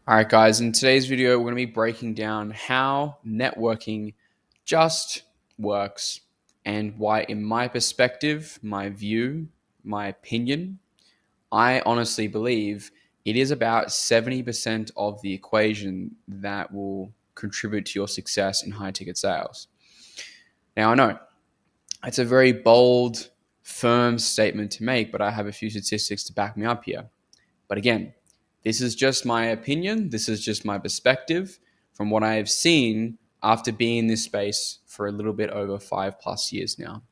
All right, guys, in today's video, we're going to be breaking down how networking just works and why, in my perspective, my view, my opinion, I honestly believe it is about 70% of the equation that will contribute to your success in high ticket sales. Now, I know it's a very bold, firm statement to make, but I have a few statistics to back me up here. But again, this is just my opinion. This is just my perspective from what I have seen after being in this space for a little bit over 5+ years now.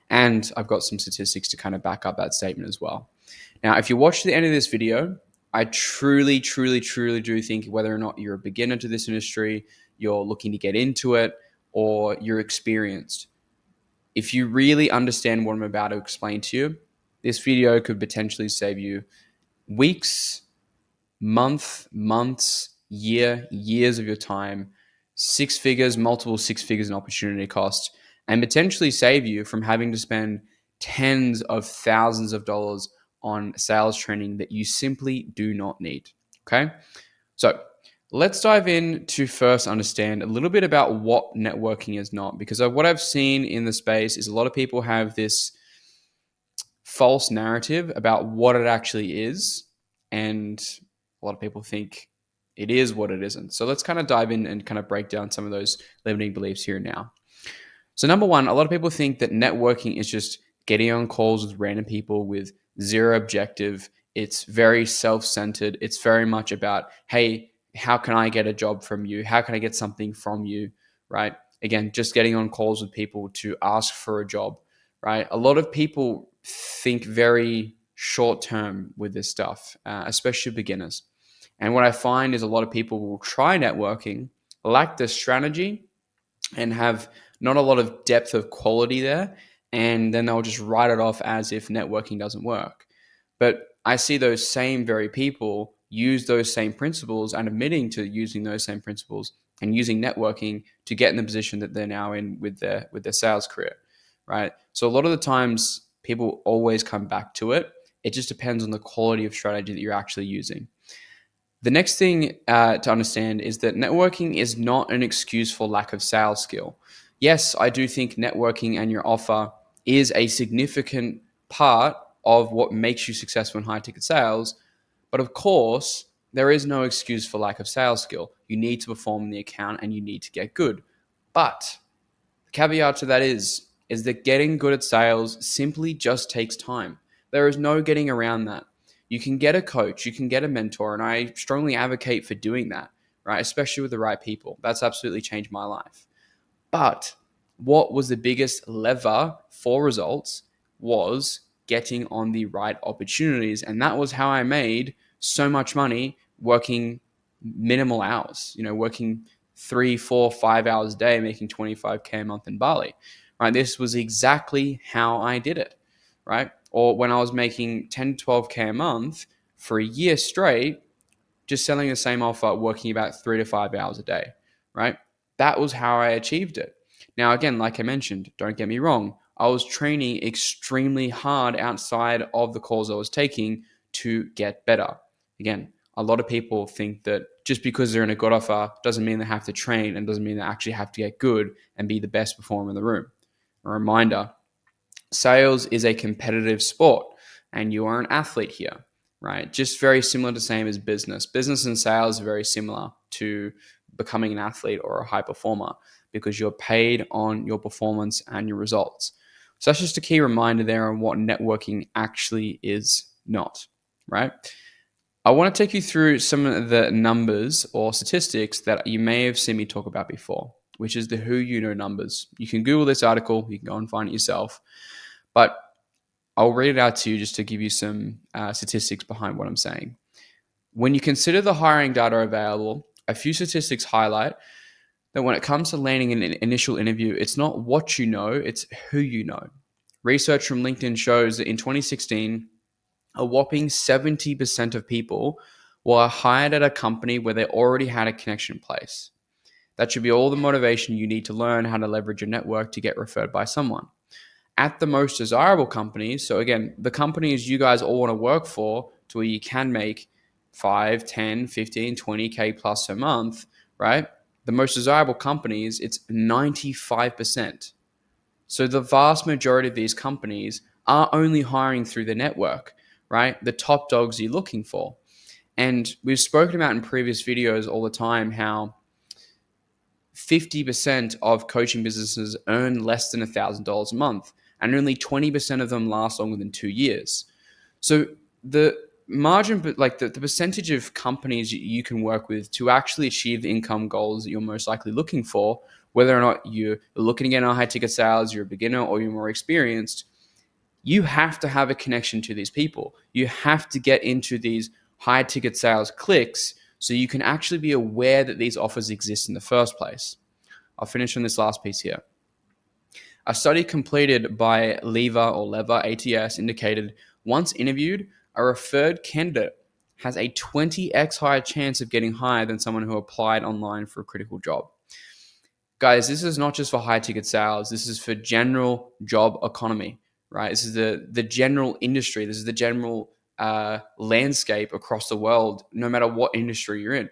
And I've got some statistics to kind of back up that statement as well. Now, if you watch the end of this video, I truly, truly, truly do think whether or not you're a beginner to this industry, you're looking to get into it, or you're experienced, if you really understand what I'm about to explain to you, this video could potentially save you weeks, months, years of your time, six figures, multiple six figures in opportunity cost, and potentially save you from having to spend tens of thousands of dollars on sales training that you simply do not need. Okay. So let's dive in to first understand a little bit about what networking is not, because what I've seen in the space is a lot of people have this false narrative about what it actually is. And a lot of people think it is what it isn't. So let's kind of dive in and kind of break down some of those limiting beliefs here and now. So, number one, a lot of people think that networking is just getting on calls with random people with zero objective. It's very self centered. It's very much about, hey, how can I get a job from you? How can I get something from you? Right? Again, just getting on calls with people to ask for a job. Right? A lot of people think very short term with this stuff, especially beginners. And what I find is a lot of people will try networking, lack the strategy, and have not a lot of depth of quality there. And then they'll just write it off as if networking doesn't work. But I see those same very people use those same principles and admitting to using those same principles and using networking to get in the position that they're now in with their sales career, right? So a lot of the times people always come back to it. It just depends on the quality of strategy that you're actually using. The next thing to understand is that networking is not an excuse for lack of sales skill. Yes, I do think networking and your offer is a significant part of what makes you successful in high ticket sales. But of course, there is no excuse for lack of sales skill. You need to perform in the account and you need to get good. But the caveat to that is that getting good at sales simply just takes time. There is no getting around that. You can get a coach, you can get a mentor, and I strongly advocate for doing that, right? Especially with the right people. That's absolutely changed my life. But what was the biggest lever for results was getting on the right opportunities. And that was how I made so much money working minimal hours, working 3, 4, 5 hours a day, making 25K a month in Bali, right? This was exactly how I did it, right? Or when I was making 10, 12K a month for a year straight, just selling the same offer, working about 3 to 5 hours a day, right? That was how I achieved it. Now, again, like I mentioned, don't get me wrong, I was training extremely hard outside of the calls I was taking to get better. Again, a lot of people think that just because they're in a good offer doesn't mean they have to train and doesn't mean they actually have to get good and be the best performer in the room. A reminder, sales is a competitive sport and you are an athlete here, right? Just very similar to same as business. Business and sales are very similar to becoming an athlete or a high performer because you're paid on your performance and your results. So that's just a key reminder there on what networking actually is not, right? I want to take you through some of the numbers or statistics that you may have seen me talk about before, which is the who you know numbers. You can Google this article, you can go and find it yourself, but I'll read it out to you just to give you some statistics behind what I'm saying. When you consider the hiring data available, a few statistics highlight that when it comes to landing an initial interview, it's not what you know, it's who you know. Research from LinkedIn shows that in 2016, a whopping 70% of people were hired at a company where they already had a connection in place. That should be all the motivation you need to learn how to leverage your network to get referred by someone. At the most desirable companies, so again, the companies you guys all want to work for to where you can make 5, 10, 15, 20K plus a month, right? The most desirable companies, it's 95%. So the vast majority of these companies are only hiring through the network, right? The top dogs you're looking for. And we've spoken about in previous videos all the time how 50% of coaching businesses earn less than $1,000 a month, and only 20% of them last longer than 2 years. So the margin, but like the percentage of companies you can work with to actually achieve the income goals that you're most likely looking for, whether or not you're looking to get on high ticket sales, you're a beginner or you're more experienced, you have to have a connection to these people. You have to get into these high ticket sales clicks so you can actually be aware that these offers exist in the first place. I'll finish on this last piece here. A study completed by Lever ATS indicated once interviewed, a referred candidate has a 20x higher chance of getting hired than someone who applied online for a critical job. Guys, this is not just for high ticket sales. This is for general job economy, right? This is the general industry. This is the general landscape across the world, no matter what industry you're in.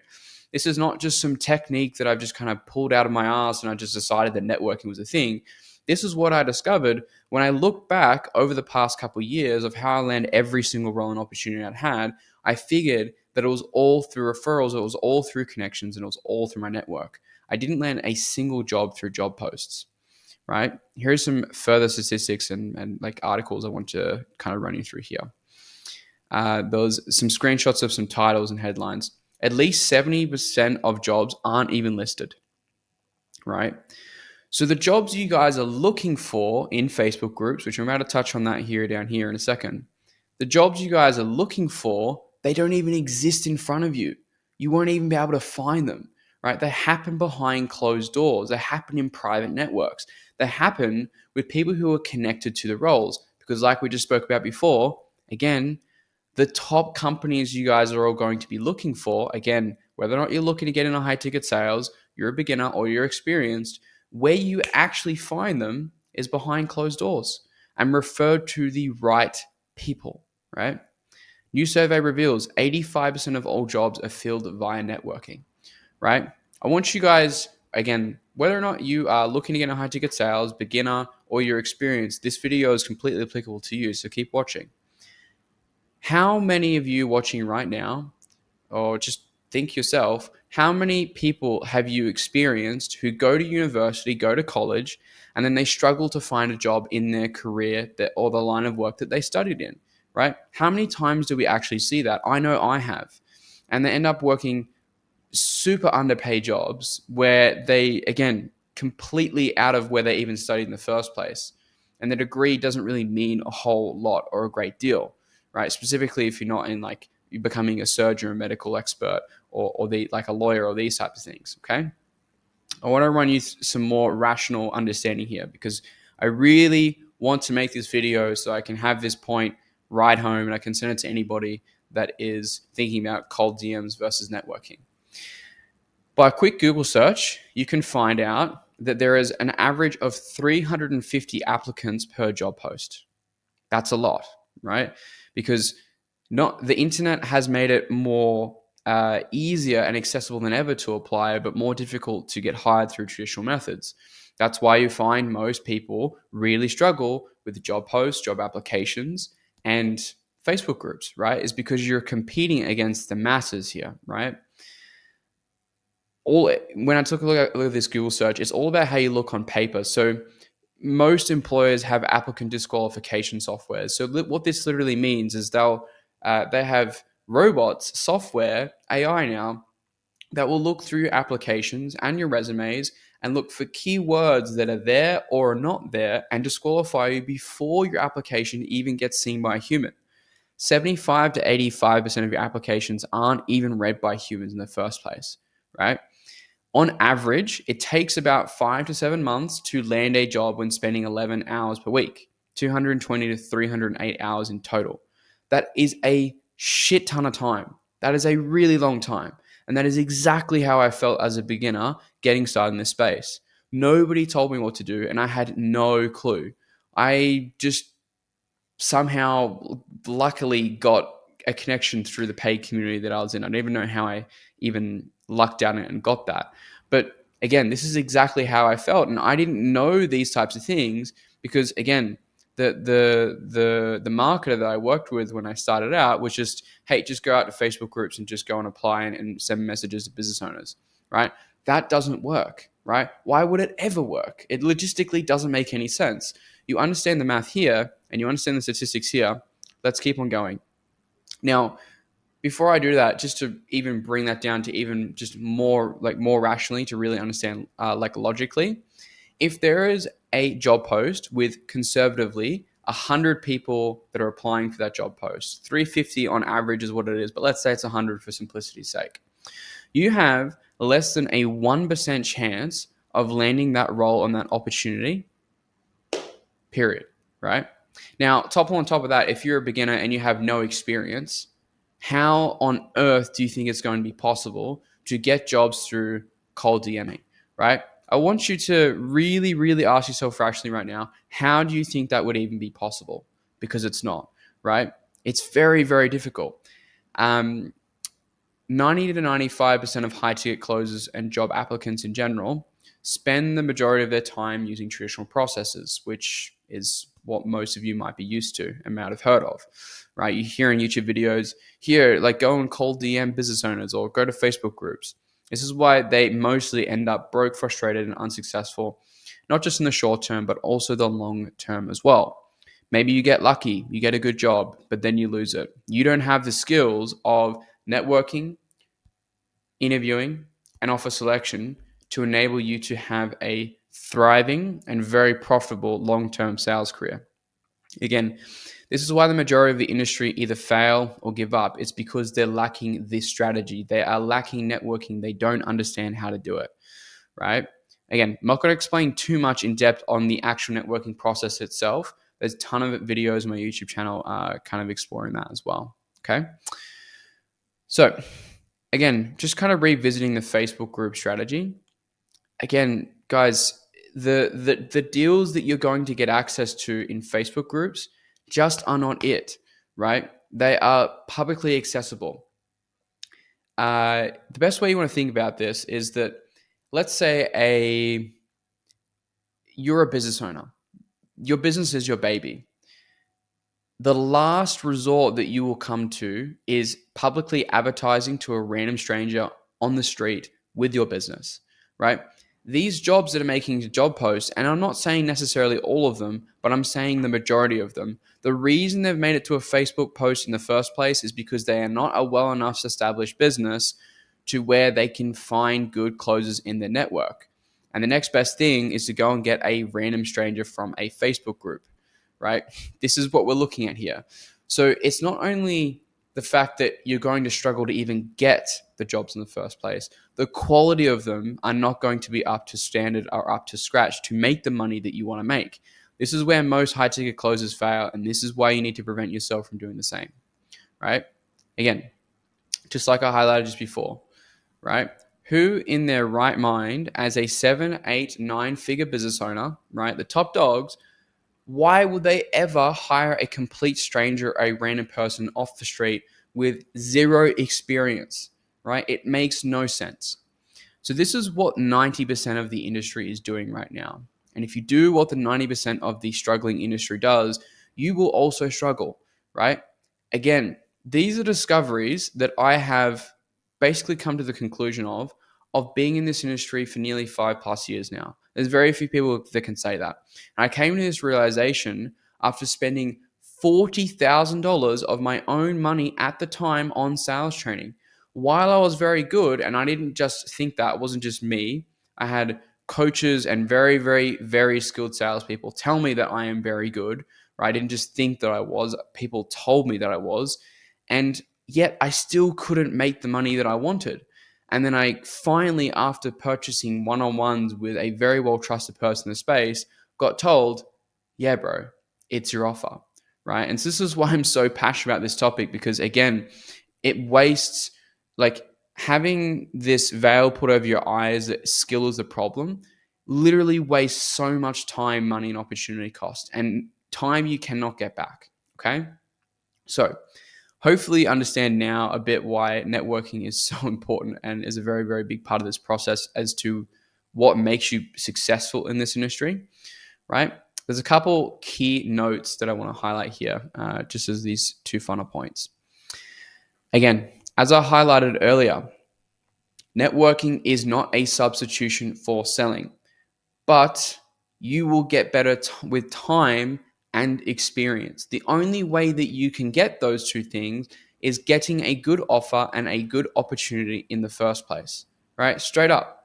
This is not just some technique that I've just kind of pulled out of my ass and I just decided that networking was a thing. This is what I discovered when I look back over the past couple of years of how I land every single role and opportunity I'd had. I figured that it was all through referrals, it was all through connections, and it was all through my network. I didn't land a single job through job posts, right? Here's some further statistics and like articles I want to kind of run you through here. There was some screenshots of some titles and headlines. At least 70% of jobs aren't even listed, right? So the jobs you guys are looking for in Facebook groups, which I'm about to touch on that here down here in a second, the jobs you guys are looking for, they don't even exist in front of you. You won't even be able to find them, right? They happen behind closed doors. They happen in private networks. They happen with people who are connected to the roles. Because like we just spoke about before, again, the top companies you guys are all going to be looking for, again, whether or not you're looking to get into high ticket sales, you're a beginner or you're experienced, where you actually find them is behind closed doors and referred to the right people, right? New survey reveals 85% of all jobs are filled via networking, right? I want you guys, again, whether or not you are looking to get into high ticket sales, beginner, or you're experienced, this video is completely applicable to you, so keep watching. How many of you watching right now, or just think yourself, how many people have you experienced who go to university, go to college, and then they struggle to find a job in their career or the line of work that they studied in, right? How many times do we actually see that? I know I have. And they end up working super underpaid jobs where they, again, completely out of where they even studied in the first place. And the degree doesn't really mean a whole lot or a great deal, right? Specifically, if you're not in like you becoming a surgeon or a medical expert or like a lawyer or these types of things, okay? I want to run you some more rational understanding here because I really want to make this video so I can have this point right home and I can send it to anybody that is thinking about cold DMs versus networking. By a quick Google search, you can find out that there is an average of 350 applicants per job post. That's a lot, right? Because not the internet has made it more easier and accessible than ever to apply, but more difficult to get hired through traditional methods. That's why you find most people really struggle with job posts, job applications, and Facebook groups, right? Is because you're competing against the masses here, right? When I took a look at this Google search, it's all about how you look on paper. So most employers have applicant disqualification software. So what this literally means is they have robots, software, AI now that will look through your applications and your resumes and look for keywords that are there or are not there and disqualify you before your application even gets seen by a human. 75 to 85% of your applications aren't even read by humans in the first place, right? On average, it takes about 5 to 7 months to land a job when spending 11 hours per week, 220 to 308 hours in total. That is a shit ton of time. That is a really long time. And that is exactly how I felt as a beginner getting started in this space. Nobody told me what to do, and I had no clue. I just somehow luckily got a connection through the paid community that I was in. I don't even know how I even lucked out and got that. But again, this is exactly how I felt. And I didn't know these types of things because, again, the marketer that I worked with when I started out was just, hey, just go out to Facebook groups and just go and apply and send messages to business owners, right? That doesn't work, right? Why would it ever work? It logistically doesn't make any sense. You understand the math here and you understand the statistics here. Let's keep on going. Now, before I do that, just to even bring that down to even just more rationally to really understand logically, if there is a job post with conservatively 100 people that are applying for that job post, 350 on average is what it is, but let's say it's 100 for simplicity's sake. You have less than a 1% chance of landing that role on that opportunity, period, right? Now, on top of that, if you're a beginner and you have no experience, how on earth do you think it's going to be possible to get jobs through cold DMing, right? I want you to really, really ask yourself rationally right now, how do you think that would even be possible? Because it's not, right? It's very, very difficult. 90 to 95% of high ticket closers and job applicants in general spend the majority of their time using traditional processes, which is what most of you might be used to and might have heard of, right? You hear in YouTube videos here, like go and cold DM business owners or go to Facebook groups. This is why they mostly end up broke, frustrated, and unsuccessful, not just in the short term, but also the long term as well. Maybe you get lucky, you get a good job, but then you lose it. You don't have the skills of networking, interviewing, and offer selection to enable you to have a thriving and very profitable long-term sales career. Again, this is why the majority of the industry either fail or give up. It's because they're lacking this strategy. They are lacking networking. They don't understand how to do it, right? Again, I'm not going to explain too much in depth on the actual networking process itself. There's a ton of videos on my YouTube channel kind of exploring that as well, okay? So again, just kind of revisiting the Facebook group strategy. Again, guys, the deals that you're going to get access to in Facebook groups just are not it, right? They are publicly accessible. The best way you want to think about this is that, let's say you're a business owner. Your business is your baby. The last resort that you will come to is publicly advertising to a random stranger on the street with your business, right? These jobs that are making job posts, and I'm not saying necessarily all of them, but I'm saying the majority of them. The reason they've made it to a Facebook post in the first place is because they are not a well enough established business to where they can find good closers in their network. And the next best thing is to go and get a random stranger from a Facebook group, right? This is what we're looking at here. So it's not only the fact that you're going to struggle to even get the jobs in the first place, the quality of them are not going to be up to standard or up to scratch to make the money that you want to make. This is where most high ticket closers fail, and this is why you need to prevent yourself from doing the same, right? Again, just like I highlighted just before, right? Who in their right mind as a 7, 8, 9-figure business owner, right? The top dogs, why would they ever hire a complete stranger, a random person off the street with zero experience, right? It makes no sense. So this is what 90% of the industry is doing right now. And if you do what the 90% of the struggling industry does, you will also struggle, right? Again, these are discoveries that I have basically come to the conclusion of being in this industry for nearly 5+ years now. There's very few people that can say that. And I came to this realization after spending $40,000 of my own money at the time on sales training. While I was very good, and I didn't just think that, it wasn't just me, I had coaches and very, very, very skilled salespeople tell me that I am very good, right? I didn't just think that I was, people told me that I was. And yet I still couldn't make the money that I wanted. And then I finally, after purchasing one-on-ones with a very well-trusted person in the space, got told, yeah, bro, it's your offer, right? And so this is why I'm so passionate about this topic, because again, it wastes, like, having this veil put over your eyes that skill is the problem literally wastes so much time, money, and opportunity cost, and time you cannot get back, okay? So hopefully understand now a bit why networking is so important and is a very, very big part of this process as to what makes you successful in this industry, right? There's a couple key notes that I want to highlight here, just as these two final points. Again, as I highlighted earlier, networking is not a substitution for selling, but you will get better with time and experience. The only way that you can get those two things is getting a good offer and a good opportunity in the first place, right? Straight up.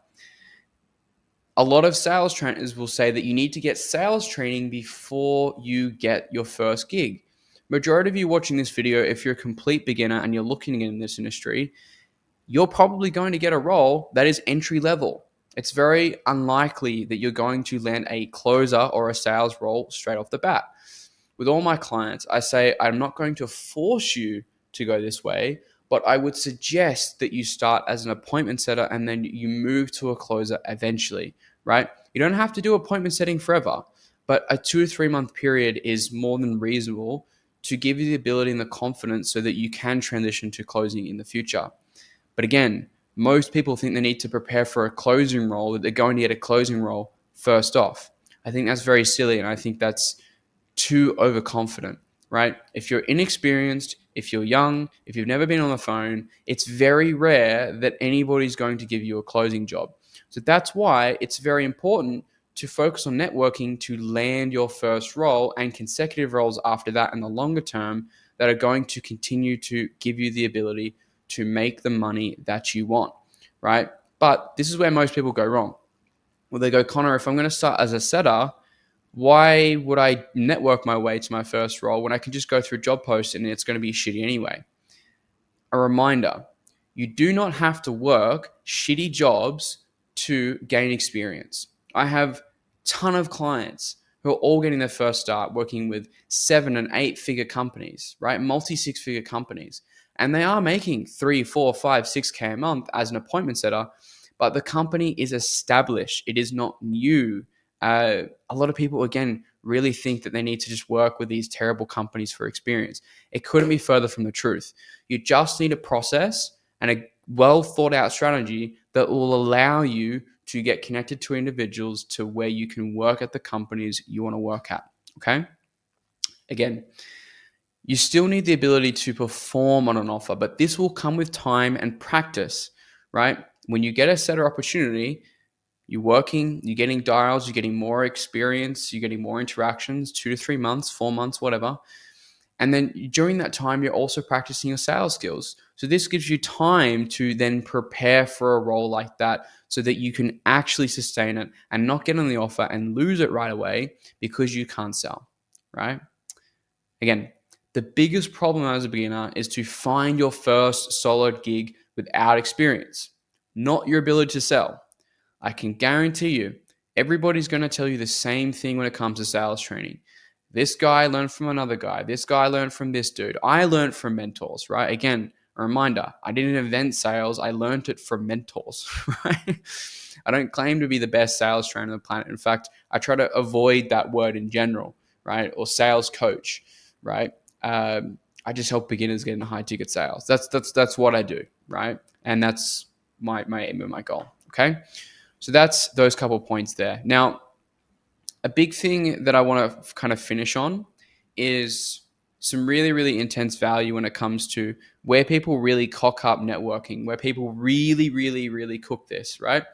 A lot of sales trainers will say that you need to get sales training before you get your first gig. Majority of you watching this video, if you're a complete beginner and you're looking in this industry, you're probably going to get a role that is entry level. It's very unlikely that you're going to land a closer or a sales role straight off the bat. With all my clients, I say I'm not going to force you to go this way, but I would suggest that you start as an appointment setter and then you move to a closer eventually, right? You don't have to do appointment setting forever, but a 2 to 3 month period is more than reasonable to give you the ability and the confidence so that you can transition to closing in the future. But again, most people think they need to prepare for a closing role, that they're going to get a closing role first off. I think that's very silly, and I think that's too overconfident, right? If you're inexperienced, if you're young, if you've never been on the phone, it's very rare that anybody's going to give you a closing job. So that's why it's very important to focus on networking to land your first role and consecutive roles after that in the longer term that are going to continue to give you the ability to make the money that you want, right? But this is where most people go wrong. Well, they go, Connor, if I'm going to start as a setter, why would I network my way to my first role when I can just go through job posts and it's going to be shitty anyway? A reminder, you do not have to work shitty jobs to gain experience. I have a ton of clients who are all getting their first start working with 7 and 8 figure companies, right? Multi 6 figure companies. And they are making 3, 4, 5, 6K a month as an appointment setter, but the company is established. It is not new. A lot of people, again, really think that they need to just work with these terrible companies for experience. It couldn't be further from the truth. You just need a process and a well thought out strategy that will allow you to get connected to individuals to where you can work at the companies you want to work at. Okay. Again, you still need the ability to perform on an offer, but this will come with time and practice, right? When you get a setter opportunity, you're working, you're getting dials, you're getting more experience, you're getting more interactions, 2 to 3 months, 4 months, whatever. And then during that time, you're also practicing your sales skills. So this gives you time to then prepare for a role like that so that you can actually sustain it and not get on the offer and lose it right away because you can't sell, right? Again, the biggest problem as a beginner is to find your first solid gig without experience, not your ability to sell. I can guarantee you, everybody's going to tell you the same thing when it comes to sales training. This guy learned from another guy. This guy learned from this dude. I learned from mentors, right? Again, a reminder, I didn't invent sales. I learned it from mentors, right? I don't claim to be the best sales trainer on the planet. In fact, I try to avoid that word in general, right? Or sales coach, right? I just help beginners get into high ticket sales. That's what I do, right? And that's my aim and my goal. Okay. So that's those couple of points there. Now, a big thing that I want to kind of finish on is some really, really intense value when it comes to where people really cock up networking, where people really, really, really cook this, right?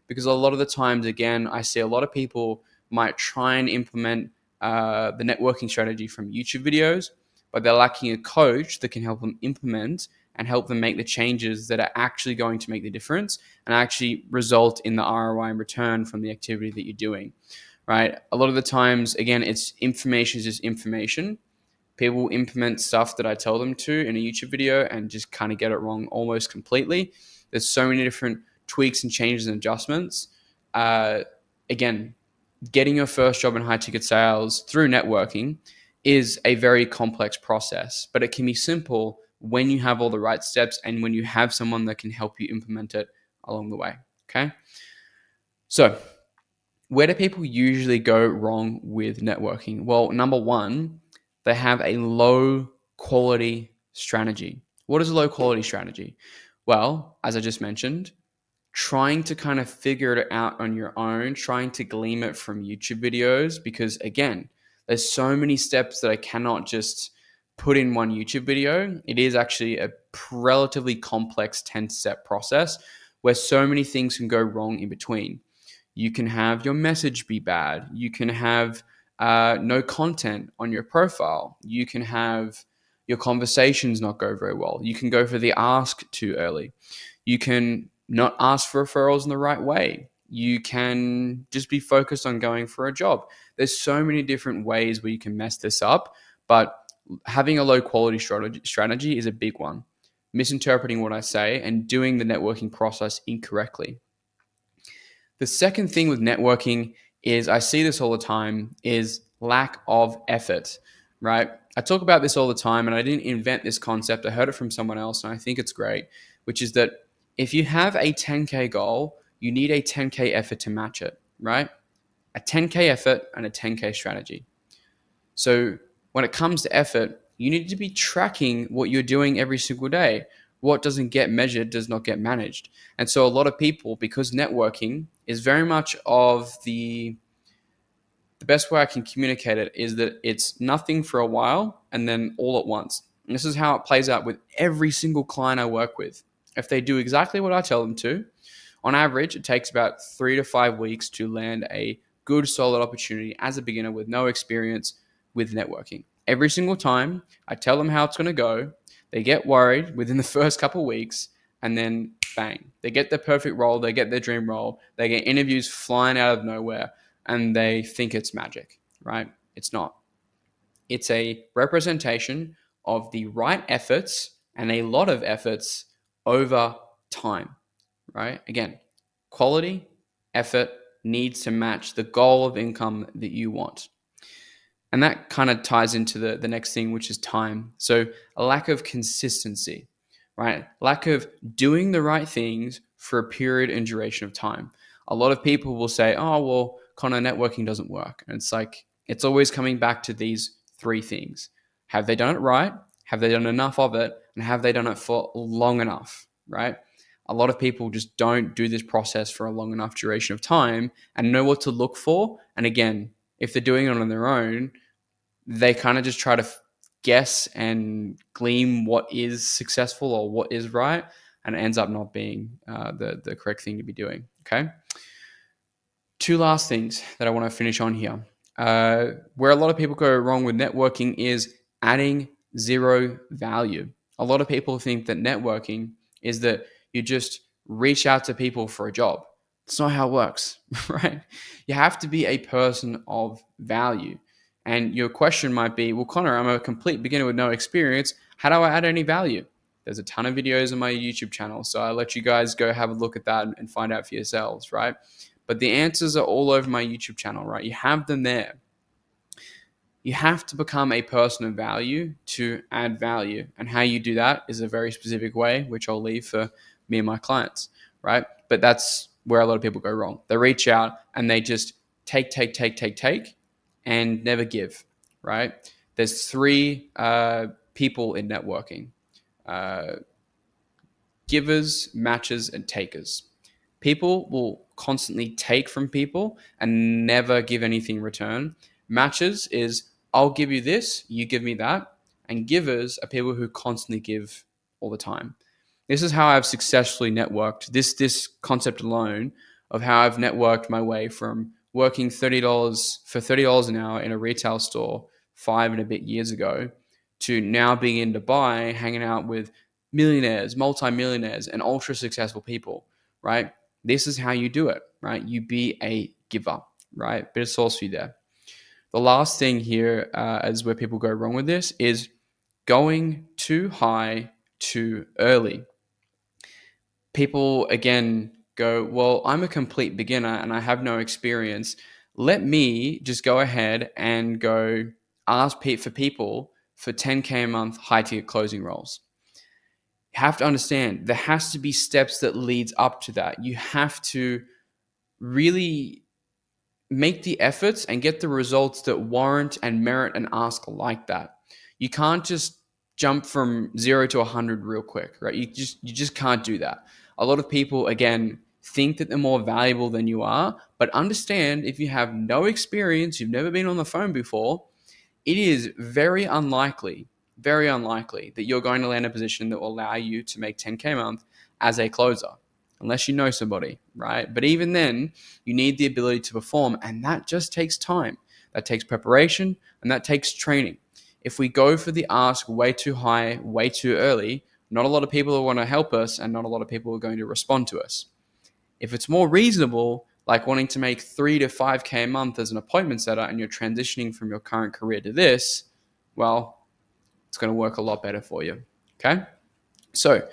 Because a lot of the times, again, I see a lot of people might try and implement the networking strategy from YouTube videos, but they're lacking a coach that can help them implement and help them make the changes that are actually going to make the difference and actually result in the ROI and return from the activity that you're doing, right? A lot of the times, again, it's information is just information. People will implement stuff that I tell them to in a YouTube video and just kind of get it wrong almost completely. There's so many different tweaks and changes and adjustments. Again, getting your first job in high ticket sales through networking is a very complex process, but it can be simple when you have all the right steps and when you have someone that can help you implement it along the way. Okay. So, where do people usually go wrong with networking? Well, number one, they have a low quality strategy. What is a low quality strategy? Well, as I just mentioned, trying to kind of figure it out on your own, trying to glean it from YouTube videos, because again, there's so many steps that I cannot just put in one YouTube video. It is actually a relatively complex 10-step process where so many things can go wrong in between. You can have your message be bad. You can have no content on your profile. You can have your conversations not go very well. You can go for the ask too early. You can not ask for referrals in the right way. You can just be focused on going for a job. There's so many different ways where you can mess this up, but having a low quality strategy is a big one. Misinterpreting what I say and doing the networking process incorrectly. The second thing with networking is I see this all the time is lack of effort, right? I talk about this all the time and I didn't invent this concept. I heard it from someone else and I think it's great, which is that if you have a 10K goal, you need a 10K effort to match it, right? A 10K effort and a 10K strategy. So when it comes to effort, you need to be tracking what you're doing every single day. What doesn't get measured does not get managed. And so a lot of people, because networking is very much of the best way I can communicate it is that it's nothing for a while and then all at once. And this is how it plays out with every single client I work with. If they do exactly what I tell them to, on average, it takes about 3 to 5 weeks to land a good, solid opportunity as a beginner with no experience with networking. Every single time I tell them how it's going to go, they get worried within the first couple of weeks, and then bang, they get their perfect role, they get their dream role, they get interviews flying out of nowhere, and they think it's magic, right? It's not. It's a representation of the right efforts and a lot of efforts over time, right? Again, quality, effort needs to match the goal of income that you want. And that kind of ties into the next thing, which is time. So a lack of consistency, right? Lack of doing the right things for a period and duration of time. A lot of people will say, oh, well, Connor, networking doesn't work. And it's like, it's always coming back to these three things. Have they done it right? Have they done enough of it? And have they done it for long enough, right? A lot of people just don't do this process for a long enough duration of time and know what to look for. And again, if they're doing it on their own, they kind of just try to guess and glean what is successful or what is right, and it ends up not being the correct thing to be doing. Okay. Two last things that I want to finish on here. Where a lot of people go wrong with networking is adding zero value. A lot of people think that networking is that you just reach out to people for a job. It's not how it works, right? You have to be a person of value. And your question might be, well, Connor, I'm a complete beginner with no experience. How do I add any value? There's a ton of videos on my YouTube channel. So I'll let you guys go have a look at that and find out for yourselves, right? But the answers are all over my YouTube channel, right? You have them there. You have to become a person of value to add value. And how you do that is a very specific way, which I'll leave for me and my clients, right? But that's where a lot of people go wrong. They reach out and they just take, and never give, right? There's three people in networking: uh, givers, matchers, and takers. People will constantly take from people and never give anything in return. Matchers is I'll give you this, you give me that. And givers are people who constantly give all the time. This is how I've successfully networked. This concept alone of how I've networked my way from working $30 an hour in a retail store 5 and a bit years ago to now being in Dubai, hanging out with millionaires, multimillionaires, and ultra successful people, right? This is how you do it, right? You be a giver, right? Bit of sauce for you there. The last thing here is where people go wrong with this is going too high too early. People, again, go, well, I'm a complete beginner and I have no experience. Let me just go ahead and go ask for people for 10K a month high ticket closing roles. You have to understand there has to be steps that leads up to that. You have to really make the efforts and get the results that warrant and merit an ask like that. You can't just jump from 0 to 100 real quick, right? You just can't do that. A lot of people, again, think that they're more valuable than you are, but understand, if you have no experience, you've never been on the phone before, it is very unlikely that you're going to land a position that will allow you to make 10K a month as a closer, unless you know somebody, right? But even then, you need the ability to perform, and that just takes time. That takes preparation, and that takes training. If we go for the ask way too high, way too early, not a lot of people will want to help us, and not a lot of people are going to respond to us. If it's more reasonable, like wanting to make 3 to 5K a month as an appointment setter, and you're transitioning from your current career to this, well, it's going to work a lot better for you. Okay. So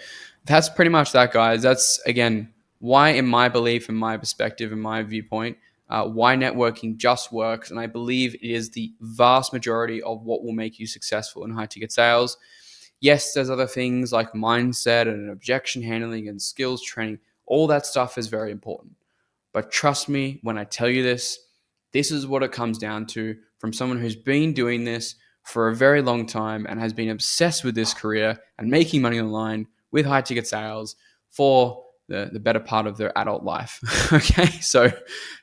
that's pretty much that, guys. That's, again, why, in my belief, in my perspective, in my viewpoint, why networking just works. And I believe it is the vast majority of what will make you successful in high ticket sales. Yes, there's other things like mindset and objection handling and skills training. All that stuff is very important. But trust me when I tell you this, this is what it comes down to from someone who's been doing this for a very long time and has been obsessed with this career and making money online with high ticket sales for the better part of their adult life. Okay, so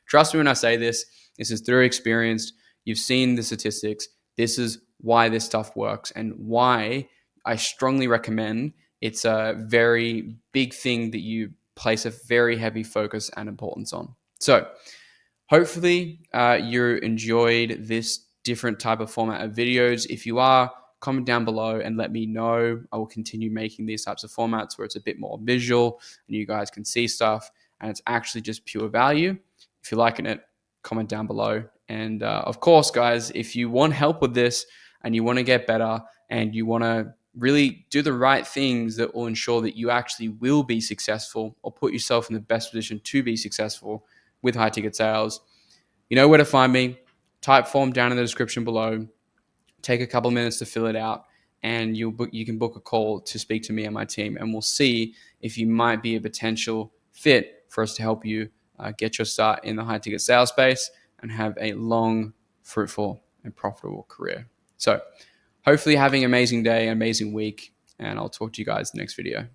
trust me when I say this. This is through experience. You've seen the statistics. This is why this stuff works and why I strongly recommend. It's a very big thing that you place a very heavy focus and importance on. So hopefully you enjoyed this different type of format of videos. If you are, comment down below and let me know. I will continue making these types of formats where it's a bit more visual and you guys can see stuff and it's actually just pure value. If you're liking it, comment down below. And of course, guys, if you want help with this and you want to get better and you want to really do the right things that will ensure that you actually will be successful or put yourself in the best position to be successful with high ticket sales, you know where to find me. Type form down in the description below. Take a couple minutes to fill it out, and you can book a call to speak to me and my team, and we'll see if you might be a potential fit for us to help you get your start in the high ticket sales space and have a long, fruitful, and profitable career. So hopefully having an amazing day, an amazing week, and I'll talk to you guys in the next video.